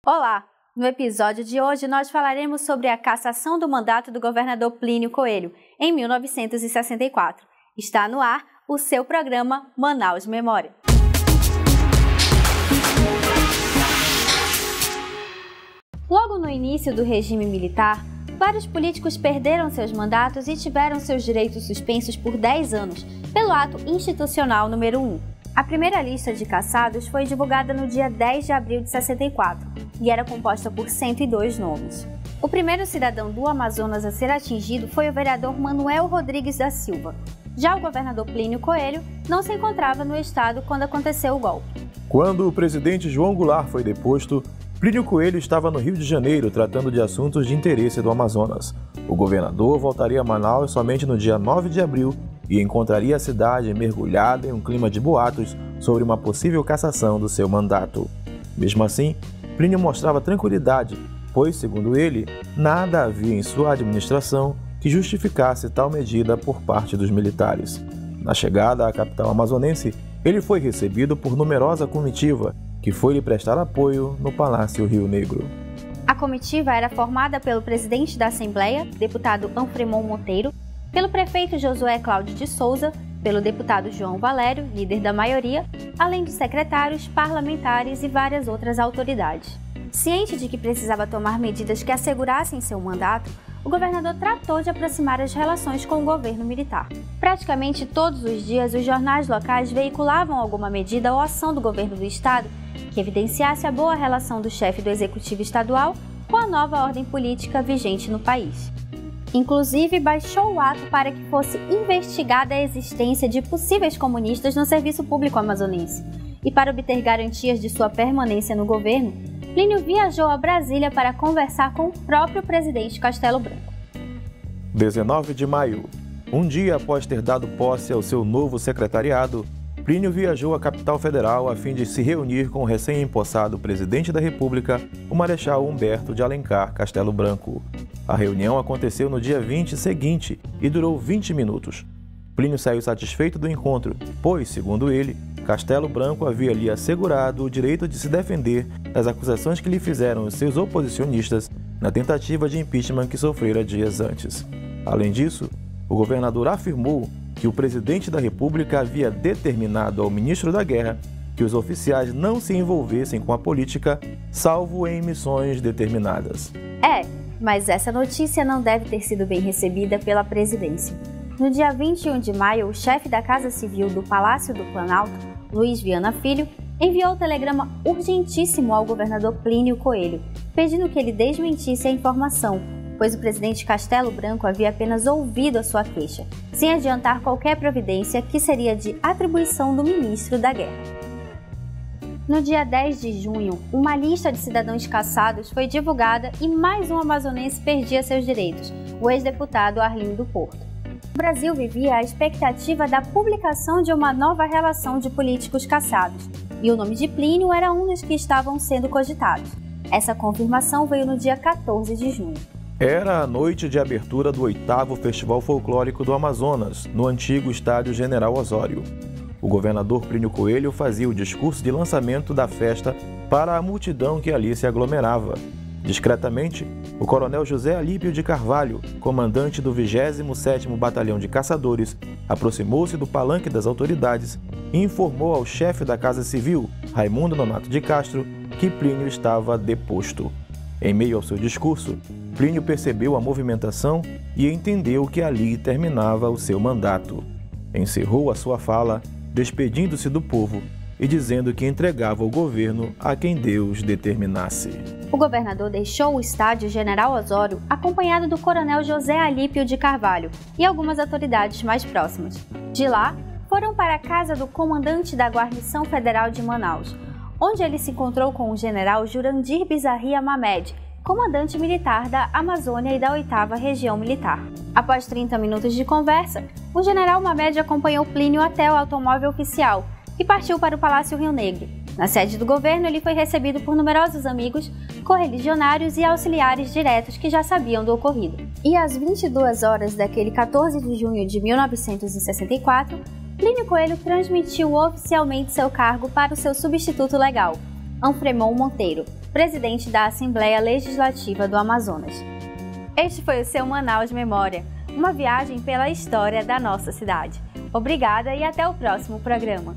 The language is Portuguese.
Olá! No episódio de hoje nós falaremos sobre a cassação do mandato do governador Plínio Coelho, em 1964. Está no ar o seu programa Manaus Memória. Logo no início do regime militar, vários políticos perderam seus mandatos e tiveram seus direitos suspensos por 10 anos, pelo ato institucional número 1. A primeira lista de cassados foi divulgada no dia 10 de abril de 64 e era composta por 102 nomes. O primeiro cidadão do Amazonas a ser atingido foi o vereador Manuel Rodrigues da Silva. Já o governador Plínio Coelho não se encontrava no estado quando aconteceu o golpe. Quando o presidente João Goulart foi deposto, Plínio Coelho estava no Rio de Janeiro tratando de assuntos de interesse do Amazonas. O governador voltaria a Manaus somente no dia 9 de abril e encontraria a cidade mergulhada em um clima de boatos sobre uma possível cassação do seu mandato. Mesmo assim, Plínio mostrava tranquilidade, pois, segundo ele, nada havia em sua administração que justificasse tal medida por parte dos militares. Na chegada à capital amazonense, ele foi recebido por numerosa comitiva, que foi lhe prestar apoio no Palácio Rio Negro. A comitiva era formada pelo presidente da Assembleia, deputado Anfremon Monteiro, pelo prefeito Josué Cláudio de Souza, pelo deputado João Valério, líder da maioria, além de secretários, parlamentares e várias outras autoridades. Ciente de que precisava tomar medidas que assegurassem seu mandato, o governador tratou de aproximar as relações com o governo militar. Praticamente todos os dias, os jornais locais veiculavam alguma medida ou ação do governo do estado que evidenciasse a boa relação do chefe do executivo estadual com a nova ordem política vigente no país. Inclusive, baixou o ato para que fosse investigada a existência de possíveis comunistas no serviço público amazonense. E para obter garantias de sua permanência no governo, Plínio viajou a Brasília para conversar com o próprio presidente Castelo Branco. 19 de maio. Um dia após ter dado posse ao seu novo secretariado, Plínio viajou à capital federal a fim de se reunir com o recém-empossado presidente da República, o Marechal Humberto de Alencar Castelo Branco. A reunião aconteceu no dia 20 seguinte e durou 20 minutos. Plínio saiu satisfeito do encontro, pois, segundo ele, Castelo Branco havia lhe assegurado o direito de se defender das acusações que lhe fizeram os seus oposicionistas na tentativa de impeachment que sofrera dias antes. Além disso, o governador afirmou que o presidente da República havia determinado ao ministro da Guerra que os oficiais não se envolvessem com a política, salvo em missões determinadas. Mas essa notícia não deve ter sido bem recebida pela presidência. No dia 21 de maio, o chefe da Casa Civil do Palácio do Planalto, Luiz Viana Filho, enviou um telegrama urgentíssimo ao governador Plínio Coelho, pedindo que ele desmentisse a informação, pois o presidente Castelo Branco havia apenas ouvido a sua queixa, sem adiantar qualquer providência que seria de atribuição do ministro da Guerra. No dia 10 de junho, uma lista de cidadãos cassados foi divulgada e mais um amazonense perdia seus direitos, o ex-deputado Arlindo Porto. O Brasil vivia a expectativa da publicação de uma nova relação de políticos cassados, e o nome de Plínio era um dos que estavam sendo cogitados. Essa confirmação veio no dia 14 de junho. Era a noite de abertura do 8º Festival Folclórico do Amazonas, no antigo Estádio General Osório. O governador Plínio Coelho fazia o discurso de lançamento da festa para a multidão que ali se aglomerava. Discretamente, o coronel José Alípio de Carvalho, comandante do 27º Batalhão de Caçadores, aproximou-se do palanque das autoridades e informou ao chefe da Casa Civil, Raimundo Nonato de Castro, que Plínio estava deposto. Em meio ao seu discurso, Plínio percebeu a movimentação e entendeu que ali terminava o seu mandato. Encerrou a sua fala, despedindo-se do povo e dizendo que entregava o governo a quem Deus determinasse. O governador deixou o estádio General Osório acompanhado do coronel José Alípio de Carvalho e algumas autoridades mais próximas. De lá, foram para a casa do comandante da Guarnição Federal de Manaus, onde ele se encontrou com o general Jurandir Bizarria Mamed, comandante militar da Amazônia e da 8ª Região Militar. Após 30 minutos de conversa, o general Mamed acompanhou Plínio até o automóvel oficial e partiu para o Palácio Rio Negro. Na sede do governo, ele foi recebido por numerosos amigos, correligionários e auxiliares diretos que já sabiam do ocorrido. E às 22 horas daquele 14 de junho de 1964, Plínio Coelho transmitiu oficialmente seu cargo para o seu substituto legal, Anfremon Monteiro, presidente da Assembleia Legislativa do Amazonas. Este foi o seu Manaus Memória, uma viagem pela história da nossa cidade. Obrigada e até o próximo programa.